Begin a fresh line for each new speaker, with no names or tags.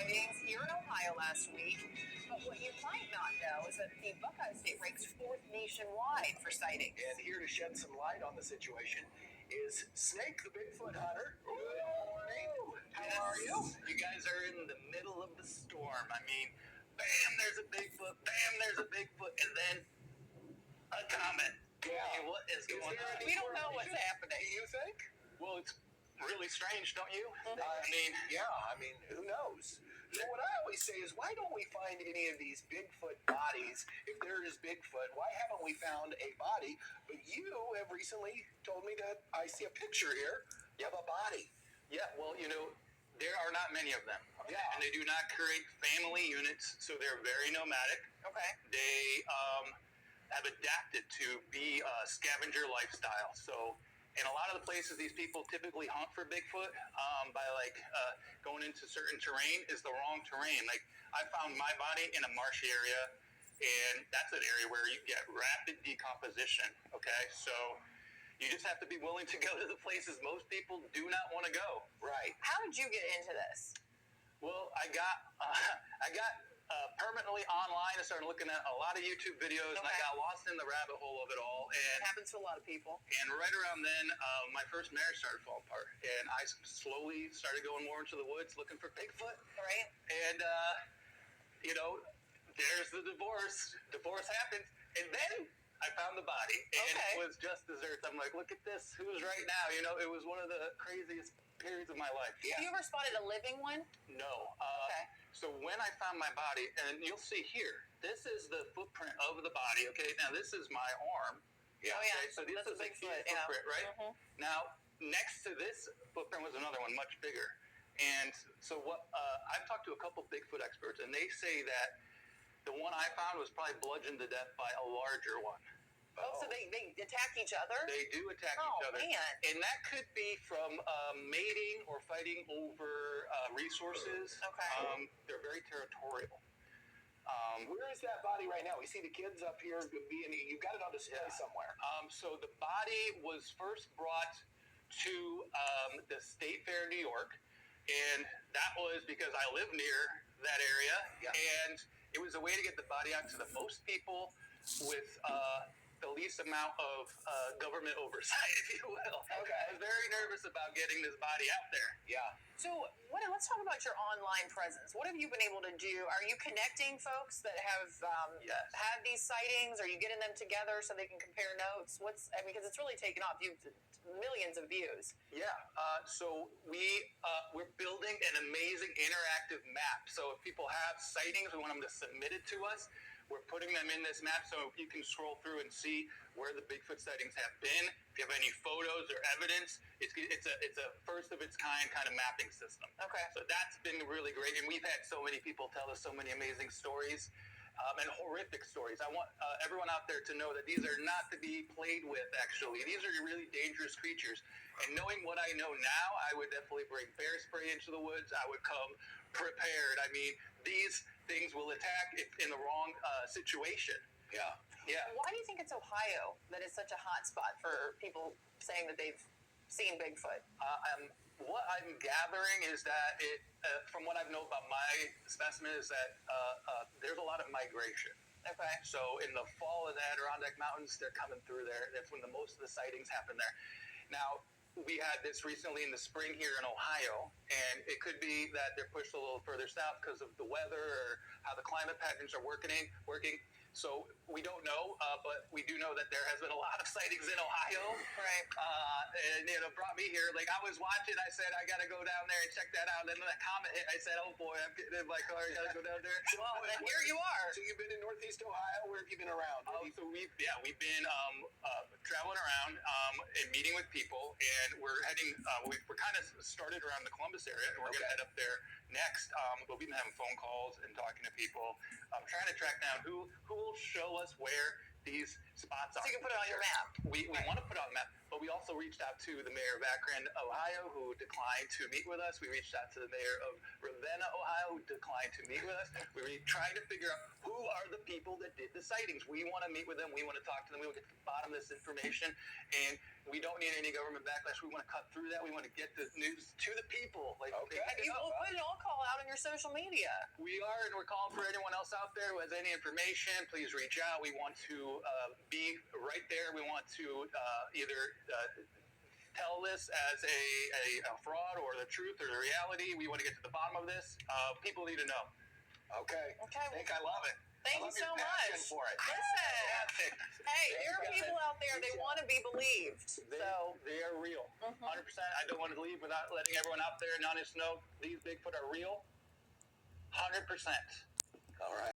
sightings here in Ohio last week. But what you might not know is that the Buckeye State ranks 4th nationwide for sightings.
And here to shed some light on the situation is Snake, the Bigfoot hunter. Good morning. How are you?
You guys are in the middle of the storm. I mean, bam, there's a Bigfoot, bam, there's a Bigfoot, and then a comet.
Yeah.
I mean, what is going on?
We don't know what's happening.
Do you think?
Well, it's really strange, don't you?
Mm-hmm.
I mean, who knows? So what I always say is, why don't we find any of these Bigfoot bodies? If there is Bigfoot, why haven't we found a body? But you have recently told me that I see a picture here of a body.
Yeah, well, there are not many of them. Okay?
Yeah.
And they do not create family units, so they're very nomadic.
Okay.
They have adapted to be a scavenger lifestyle. So in a lot of the places these people typically hunt for Bigfoot by going into certain terrain is the wrong terrain. Like, I found my body in a marshy area, and that's an area where you get rapid decomposition. Okay, so you just have to be willing to go to the places most people do not want to go.
Right.
How did you get into this?
Well, I got permanently online. I started looking at a lot of YouTube videos, and I got lost in the rabbit hole of it all.
It
And
happens to a lot of people.
right around then, my first marriage started falling apart, and I slowly started going more into the woods looking for Bigfoot.
Right.
And there's the divorce. Divorce happens, and then I found the body, and it was just desserts. I'm like, look at this. Who's right now? It was one of the craziest periods of my life.
Have you ever spotted a living one?
No.
Okay.
So when I found my body, and you'll see here, this is the footprint of the body. Okay. Now this is my arm.
Yeah. Oh yeah.
Okay? So this
That's
is
a
a
Bigfoot.
huge footprint, right?
Mhm.
Now next to this footprint was another one, much bigger. And so what I've talked to a couple Bigfoot experts, and they say that the one I found was probably bludgeoned to death by a larger one.
Oh, so they attack each other?
They do attack each other.
Man.
And that could be from mating or fighting over resources.
Okay.
They're very territorial.
Where is that body right now? We see the kids up here being. You got it on display somewhere.
So the body was first brought to the State Fair in New York, and that was because I live near that area, and it was a way to get the body out to the most people with the least amount of government oversight, if you will.
Okay.
I was very nervous about getting this body out there.
Yeah.
So let's talk about your online presence. What have you been able to do? Are you connecting folks that have had these sightings? Are you getting them together so they can compare notes? Because it's really taken off. You've millions of views.
Yeah. So we're building an amazing interactive map. So if people have sightings, we want them to submit it to us. We're putting them in this map so you can scroll through and see where the Bigfoot sightings have been. If you have any photos or evidence, it's a first of its kind of mapping system.
Okay.
So that's been really great, and we've had so many people tell us so many amazing stories and horrific stories. I want everyone out there to know that these are not to be played with. Actually, these are really dangerous creatures. And knowing what I know now, I would definitely bring bear spray into the woods. I would come prepared. I mean, these things will attack if in the wrong situation.
Yeah.
Yeah.
Why do you think it's Ohio that is such a hot spot for people saying that they've seen Bigfoot?
What I'm gathering is that from what I know about my specimen, is that there's a lot of migration.
Okay.
So in the fall in the Adirondack Mountains, they're coming through there. That's when most of the sightings happen there. Now, we had this recently in the spring here in Ohio, and it could be that they're pushed a little further south because of the weather or how the climate patterns are working. So we don't know, but we do know that there has been a lot of sightings in Ohio.
Right.
And it brought me here. Like, I was watching, I said, I got to go down there and check that out. And then that comet hit, I said, oh boy, I'm getting in my car, I got to go down there.
Well, then here you are.
So you've been in Northeast Ohio. Where have you been around?
So we've been traveling around and meeting with people, and we're heading. We're kind of started around the Columbus area, and we're going to head up there next. But we've been having phone calls and talking to people, trying to track down who will show us where these spots are.
So you can put it on your map.
We want to put it on the map, but we also reached out to the mayor of Akron, Ohio, who declined to meet with us. We reached out to the mayor of Ravenna, Ohio, who who declined to meet with us. We're trying to figure out who are the people that did the sightings. We want to meet with them. We want to talk to them. We want to get to the bottom of this information. And we don't need any government backlash. We want to cut through that. We want to get the news to the people. Like,
Okay.
Have you put an all call out on your social media?
we are, and we're calling for anyone else out there who has any information. Please reach out. We want to be right there. We want to either tell this as a fraud or the truth or the reality. We want to get to the bottom of this. People need to know.
Okay.
Okay.
Nick, I love it.
Thank
I
you
love your
so
passion
much.
for it.
Listen,
Fantastic.
hey,
There
there are
you go.
people out there, they want to be believed.
They are real. 100%. I don't want to leave without letting everyone out there and honest know these Bigfoot are real. 100%.
All right.